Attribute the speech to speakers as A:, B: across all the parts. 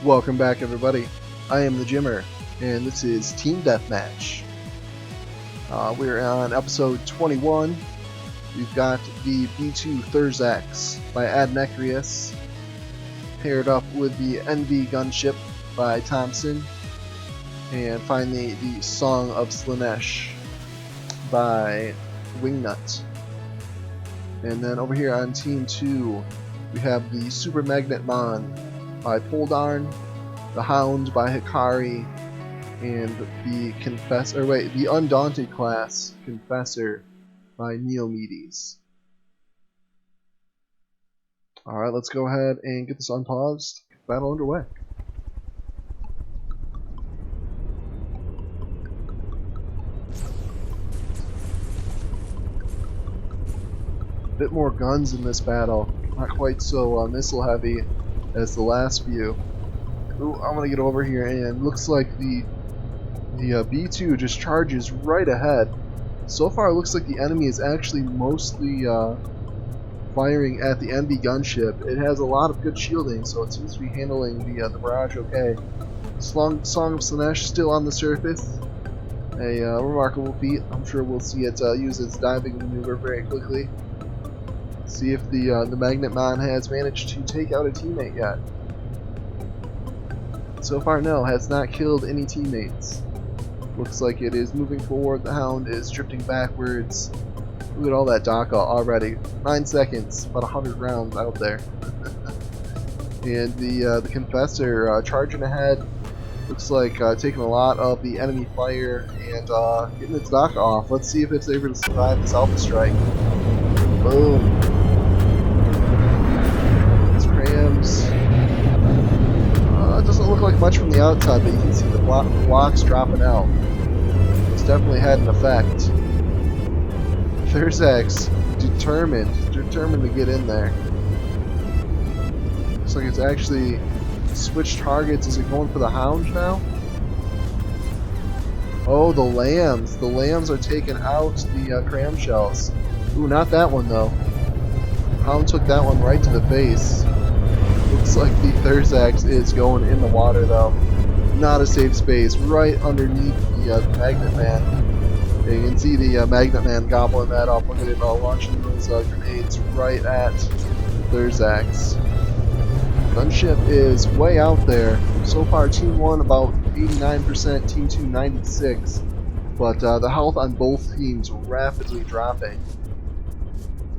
A: Welcome back, everybody. I am the Jimmer, and this is Team Deathmatch. We're on episode 21. We've got the B2 Thurzax by AdNecrias, paired up with the NV-Gunship by Tomson, and finally the Song of Slaanesh by Wingnut. And then over here on Team 2, we have the Super MagnetMon by Poldarn, the Hund by Hikari, and the Undaunted class Confessor by Niomedes. Alright, let's go ahead and get this unpaused. Get battle underway. A bit more guns in this battle, not quite so missile heavy as the last few. Ooh, I'm gonna get over here, and looks like the B2 just charges right ahead. So far, it looks like the enemy is actually mostly firing at the NV-Gunship. It has a lot of good shielding, so it seems to be handling the barrage okay. Song of Slaanesh still on the surface. A remarkable feat. I'm sure we'll see it use its diving maneuver very quickly. See if the MagnetMon has managed to take out a teammate yet. So far, no, has not killed any teammates. Looks like it is moving forward. The Hound is drifting backwards. Look at all that DACA already. 9 seconds, about 100 rounds out there. And the Confessor charging ahead. Looks like taking a lot of the enemy fire and getting its DACA off. Let's see if it's able to survive this Alpha Strike. Boom. It doesn't look like much from the outside, but you can see the blocks dropping out. It's definitely had an effect. Thurzax determined to get in there. Looks like it's actually switched targets. Is it going for the Hound now? Oh, the lambs. The lambs are taking out the cram shells. Ooh, not that one though. Hound took that one right to the face. Looks like the Thurzax is going in the water though. Not a safe space. Right underneath the MagnetMon. You can see the MagnetMon gobbling that up. Look at it launching those grenades right at Thurzax. Gunship is way out there. So far, Team 1 about 89%, Team 2 96%. But the health on both teams rapidly dropping.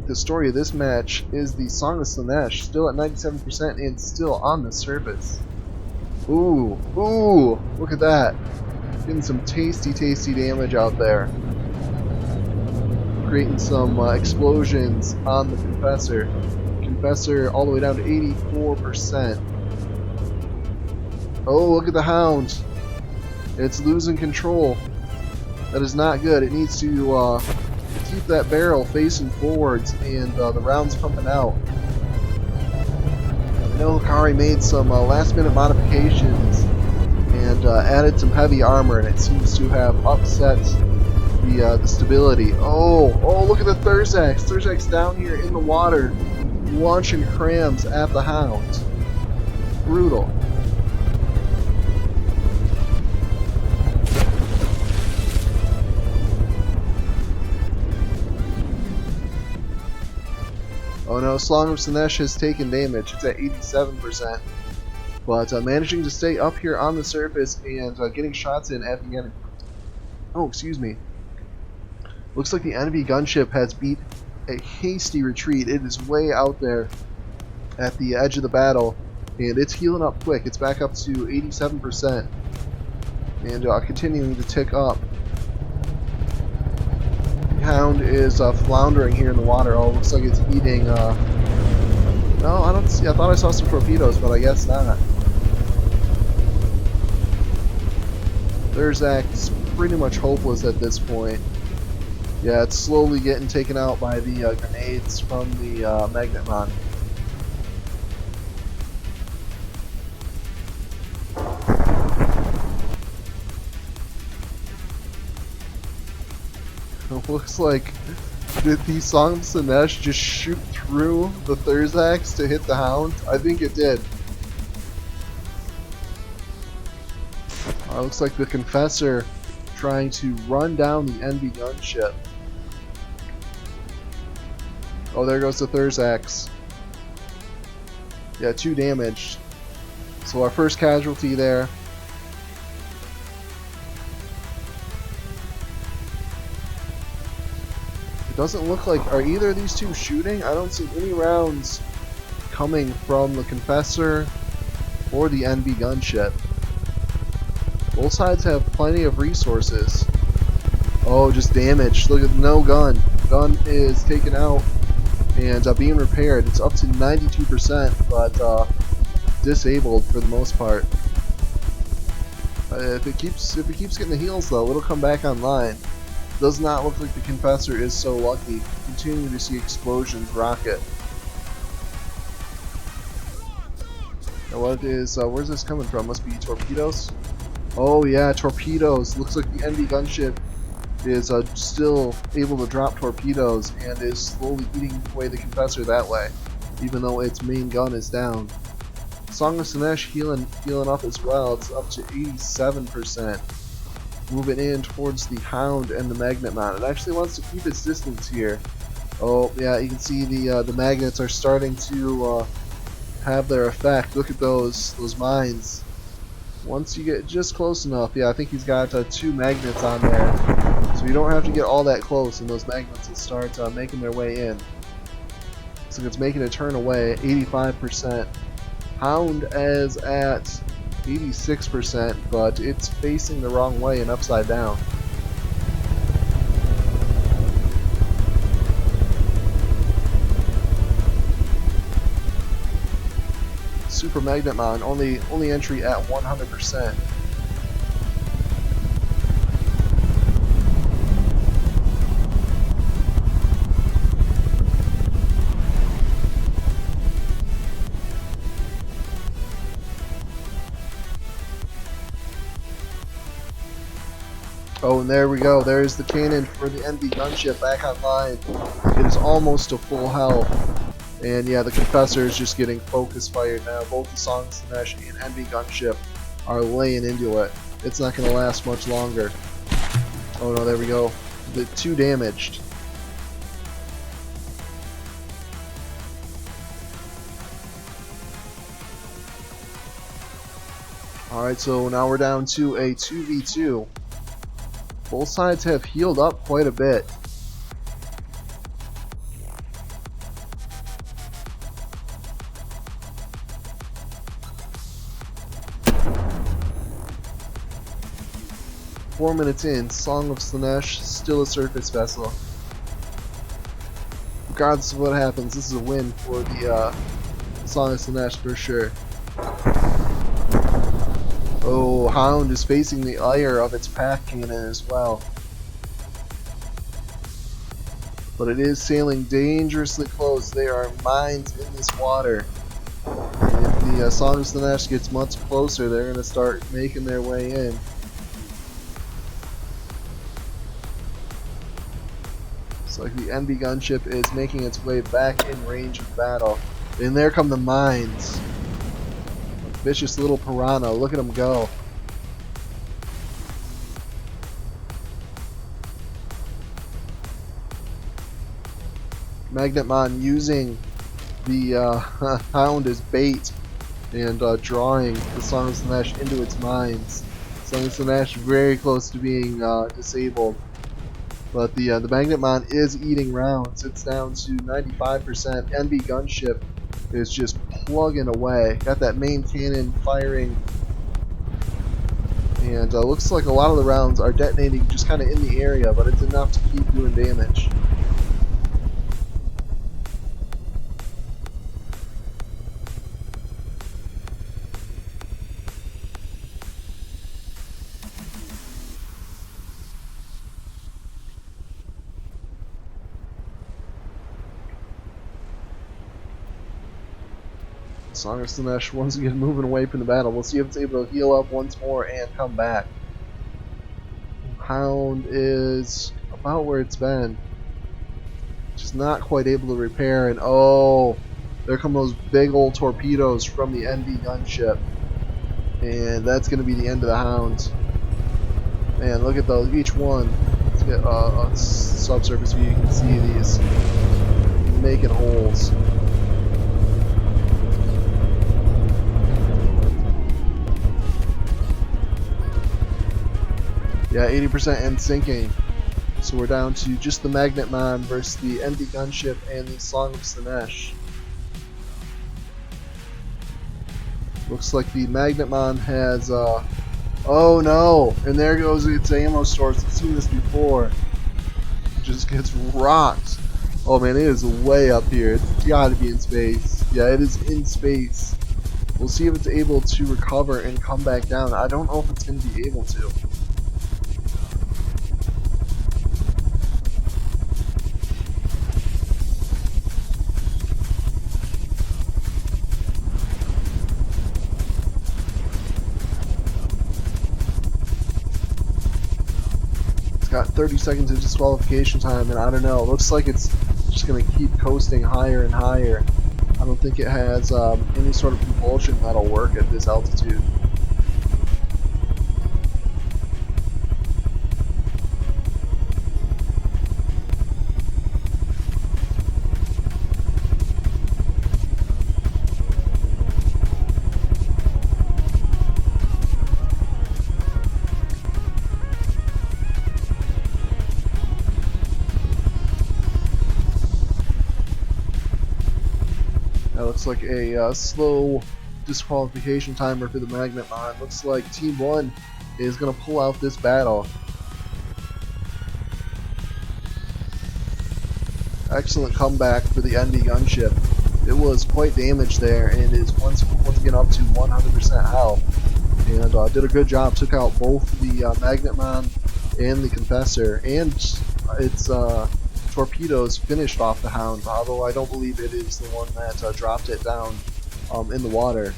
A: The story of this match is the Song of Slaanesh, still at 97% and still on the surface. Ooh, look at that. Getting some tasty damage out there. Creating some explosions on the Confessor. Confessor all the way down to 84%. Oh, look at the Hound. It's losing control. That is not good. It needs to keep that barrel facing forwards and the rounds pumping out. I know Hikari made some last minute modifications and added some heavy armor, and it seems to have upset the stability. Oh, look at the Thurzax. Thurzax down here in the water launching crams at the Hound. Brutal. Oh no, Song of Slaanesh has taken damage. It's at 87%. But managing to stay up here on the surface and getting shots in at the enemy. Oh, excuse me. Looks like the NV-Gunship has beat a hasty retreat. It is way out there at the edge of the battle. And it's healing up quick. It's back up to 87%. And continuing to tick up. Hound is floundering here in the water. Oh, looks like it's eating. No, I don't see. I thought I saw some torpedoes, but I guess not. Thurzax pretty much hopeless at this point. Yeah, it's slowly getting taken out by the grenades from the MagnetMon. It looks like, did the Song of Slaanesh just shoot through the Thurzax to hit the Hound? I think it did. Looks like the Confessor trying to run down the NV-Gunship. Oh, there goes the Thurzax. Yeah, 2 damaged. So our first casualty there. It doesn't look like... Are either of these two shooting? I don't see any rounds coming from the Confessor or the NV-Gunship. Both sides have plenty of resources. Oh, just damaged. Look at no gun. Gun is taken out and being repaired. It's up to 92%, but disabled for the most part. If it keeps getting the heals though, it'll come back online. Does not look like the Confessor is so lucky. Continue to see explosions rocket. Now what is where's this coming from? Must be torpedoes. Oh yeah, torpedoes. Looks like the NV-Gunship is still able to drop torpedoes and is slowly eating away the Confessor that way, even though its main gun is down. Song of Slaanesh healing up as well. It's up to 87%. Moving in towards the Hound and the MagnetMon. It actually wants to keep its distance here. Oh yeah, you can see the magnets are starting to have their effect. Look at those mines. Once you get just close enough, yeah, I think he's got 2 magnets on there, so you don't have to get all that close, and those magnets will start making their way in. So it's making a turn away, 85%. Hound is at 86%, but it's facing the wrong way and upside down. Super MagnetMon, only entry at 100%. Oh, and there we go. There's the cannon for the NV-Gunship back online. It is almost to full health. And yeah, the Confessor is just getting focus fired now. Both the Song of Slaanesh and NV-Gunship are laying into it. It's not going to last much longer. Oh no, there we go. The 2 damaged. Alright, so now we're down to a 2v2. Both sides have healed up quite a bit. Four minutes in, Song of Slaanesh, still a surface vessel. Regardless of what happens, this is a win for the Song of Slaanesh for sure. Oh, Hound is facing the ire of its pack cannon as well. But it is sailing dangerously close. There are mines in this water. And if the Song of Slaanesh gets much closer, they're going to start making their way in. It's like the NV-Gunship is making its way back in range of battle. And there come the mines. Vicious little piranha, look at him go. MagnetMon using the Hound as bait and drawing the Song of Slaanesh into its mines. Song of Slaanesh very close to being disabled. But the MagnetMon is eating rounds. It's down to 95%. NV-Gunship is just plugging away. Got that main cannon firing. And looks like a lot of the rounds are detonating just kind of in the area, but it's enough to keep doing damage. Song of Slaanesh once again moving away from the battle. We'll see if it's able to heal up once more and come back. Hound is about where it's been. Just not quite able to repair, and oh, there come those big old torpedoes from the NV-Gunship. And that's going to be the end of the Hound. Man, look at those. Each one. Let's get a subsurface view. You can see these making holes. Yeah, 80% and sinking. So we're down to just the MagnetMon versus the NV-Gunship and the Slaanesh. Looks like the MagnetMon has, oh no! And there goes its ammo source. I've seen this before. It just gets rocked. Oh man, it is way up here. It's gotta be in space. Yeah, it is in space. We'll see if it's able to recover and come back down. I don't know if it's going to be able to. Got 30 seconds of disqualification time, and I don't know. It looks like it's just going to keep coasting higher and higher. I don't think it has any sort of propulsion that'll work at this altitude. That looks like a slow disqualification timer for the MagnetMon. Looks like Team 1 is going to pull out this battle. Excellent comeback for the NV-Gunship. It was quite damaged there and is once again up to 100% health. And did a good job. Took out both the MagnetMon and the Confessor. And its torpedoes finished off the Hound, although I don't believe it is the one that dropped it down in the water.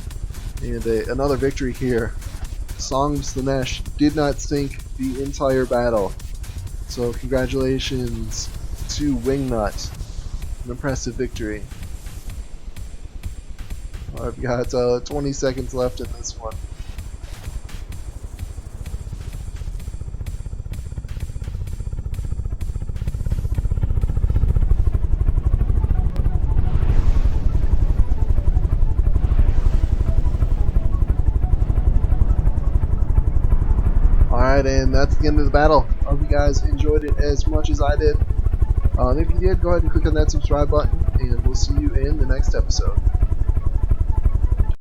A: And another victory here. Slaanesh did not sink the entire battle. So congratulations to Wingnut. An impressive victory. I've got 20 seconds left in this one. Alright, and that's the end of the battle. I hope you guys enjoyed it as much as I did. If you did, go ahead and click on that subscribe button, and we'll see you in the next episode.